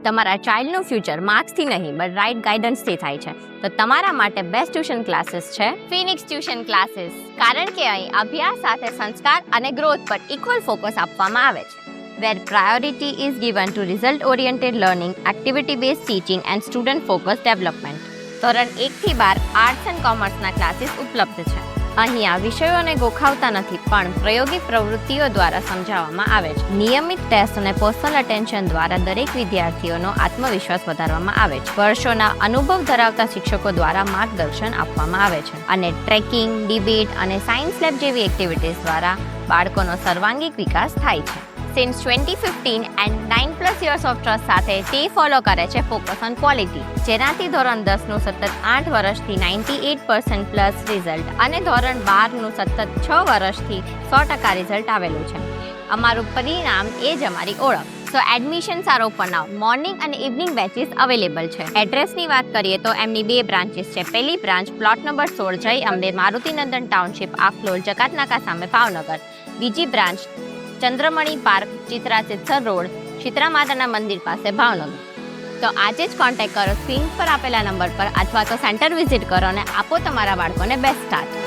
તમારા ચાઇલ્ડનું ફ્યુચર માર્ક્સથી નહીં but right ગાઈડન્સથી થાય છે, તો તમારા માટે બેસ્ટ ટ્યુશન ક્લાસીસ છે ફિનિક્સ ટ્યુશન ક્લાસીસ. કારણ કે અહીં અભ્યાસ સાથે સંસ્કાર અને ગ્રોથ પર ઇક્વલ ફોકસ આપવામાં આવે છે. Where priority is given to result-oriented learning, activity-based teaching and student-focused development. ધોરણ 1 થી 12 આર્ટ્સ એન્ડ કોમર્સના ક્લાસીસ ઉપલબ્ધ છે. અહીંયા વિષયોને ગોખાવતા નથી પણ પ્રાયોગિક પ્રવૃત્તિઓ દ્વારા સમજાવવામાં આવે છે. નિયમિત ટેસ્ટ અને પર્સનલ અટેન્શન દ્વારા દરેક વિદ્યાર્થીઓનો આત્મવિશ્વાસ વધારવામાં આવે છે. વર્ષોના અનુભવ ધરાવતા શિક્ષકો દ્વારા માર્ગદર્શન આપવામાં આવે છે અને ટ્રેકિંગ, ડિબેટ અને સાયન્સ લેબ જેવી એક્ટિવિટીઝ દ્વારા બાળકોનો સર્વાંગીક વિકાસ થાય છે. Since 2015 and 9+ years of trust સાથે તે ફોલો કરે છે ફોકસ ઓન ક્વોલિટી, જેનાથી ધોરણ 10નું સતત 8 વર્ષથી 98% રિઝલ્ટ અને ધોરણ 12નું સતત 6 વર્ષથી 100% રિઝલ્ટ આવેલું છે. અમારું પરિણામ એ જ અમારી ઓળખ. સો એડમિશન આર ઓપન નાઉ. મોર્નિંગ અને ઇવનિંગ બેચીસ અવેલેબલ છે. એડ્રેસની વાત કરીએ તો એમની 2 બ્રાન્ચીસ છે. પહેલી branch plot number 16 Jay Ambe, Marutinandan township, Akhlol, Jakatnaka સામે, ભાવનગર. બીજી branch Chandramani park, Chitra Sitsar road, Shitala માતાના મંદિર પાસે, ભાવનગર. તો આજે જ કોન્ટેક્ટ કરો સ્ક્રીન પર આપેલા નંબર પર અથવા તો સેન્ટર વિઝિટ કરો અને આપો તમારા બાળકોને બેસ્ટ સ્ટાર્ટ.